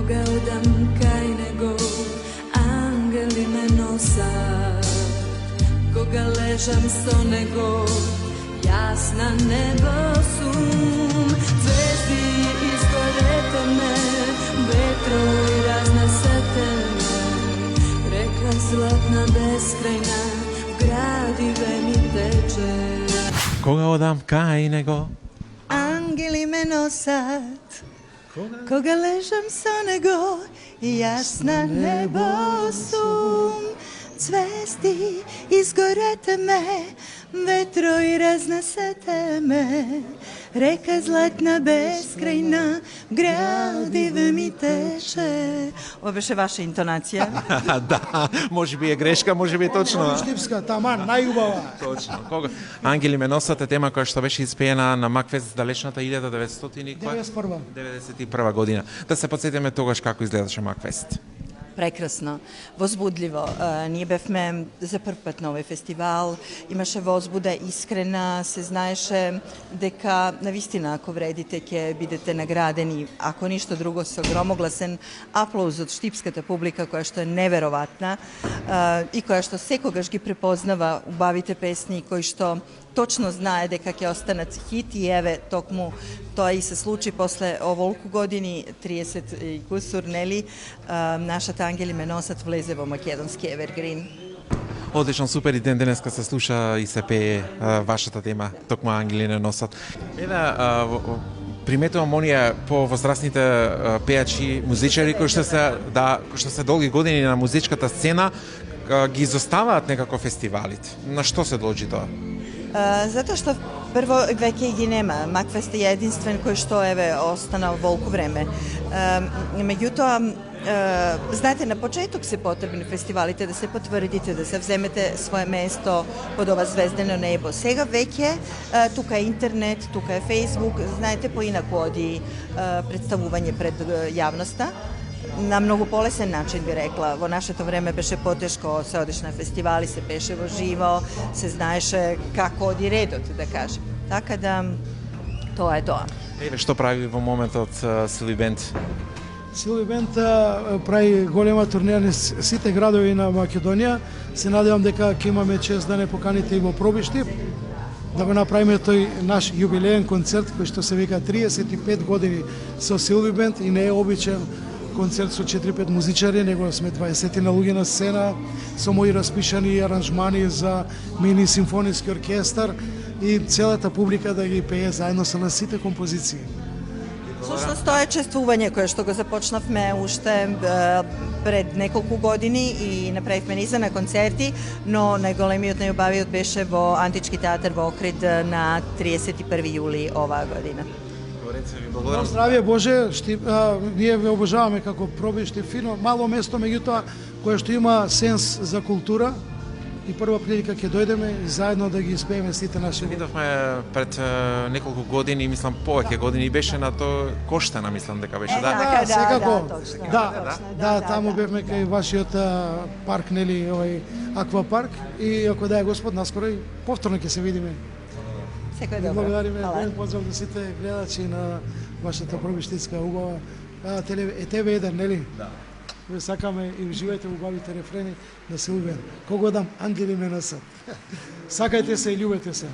Кога одам кај него, ангели ме носат. Кога лежам со него, јас на небо сум. Звезди изгорете ме, ветро и разнесете ме. Река златна безкрајна, градиве ми тече. Кога одам кај него, ангели ме носат. Кога лежам со него, јас на небо сум. Звезди изгорете ме, ветро и разнесете ме. Река златна безкрајна, градиве ми тече. Ова беше ваша интонација? да, може би е грешка, може би е точно. Штипска, таман, најубава. Точно. Кога ангели ме носат е тема која што беше испеена на Макфест далечната 1991 година. Да се подсетиме тогаш како изгледаше Макфест. Прекрасно, возбудливо. Ние бевме за прв пат на овој фестивал, имаше возбуда искрена, се знаеше дека навистина ако вредите ќе бидете наградени, ако ништо друго со громогласен аплауз од штипската публика која што е невероvatna и која што секогаш ги препознава убавите песни кои што точно знае дека ќе останат хит и еве токму тоа и се случи после оволку години, 30 и кусур, нели, нашата ангели ме носат влезе во македонски евергрин. Одлично, супер и денеска се слуша и се пее вашата тема, токму ангели не носат. Еве, приметувам оние повозрастните пејачи, музичари кои што се долги години на музичката сцена, ги изоставаат некако фестивалите. На што се должи тоа? Затоа што прво веќе ги нема. Макфест е единствен кој што еве останал волку време. Меѓутоа, знаете, на почеток се потребни фестивалите да се потврдите, да се вземете свое место под ова звездено небо. Сега веќе тука е интернет, тука е Фейсбук, знаете, поинаку оди представување пред јавноста. На многу полесен начин би рекла. Во нашето време беше потешко, се одиш на фестивали, се пеше во живо, се знаеше како оди редот, да кажем. Така да, тоа е тоа. Еве, што прави во моментот Силви Бенд? Силви Бенд прави голема турнеја на сите градови на Македонија. Се надевам дека ќе имаме чест да не поканите и во Пробиштип, да го направиме тој наш јубилеен концерт кој што се вика 35 години со Силви Бенд и не е обичен концерт со 4-5 музичари, него сме 20 на луѓе на сцена, со мои распишани аранжмани за мини симфониски оркестар и целата публика да ги пее заедно со нас сите композиции. Всушност тоа е чествување кое што го започнавме уште пред неколку години и направивме низа на концерти, но најголемиот, најубавиот беше во Антички театар во Охрид на 31 јули оваа година. Здравје Боже, ние ве обожаваме како Пробишти, фино, мало место, меѓутоа, кое што има сенс за култура и прва прилика ќе дојдеме и заедно да ги испееме сите наши. Видовме пред неколку години, мислам повеќе години, беше на тоа Коштана, мислам дека беше, да? Секако, да, таму бевме кај вашиот парк, нели, овој аквапарк и ако да е Господ, наскоро и повторно ќе се видиме. Благодариме, поздрав до сите гледачи на вашата пробиштитска убава ТВ1, нели? Да. Ве сакаме и уживајте убавите рефрени на Силви Бенд. Кога дам ангели ме носат. Сакајте се и љубете се.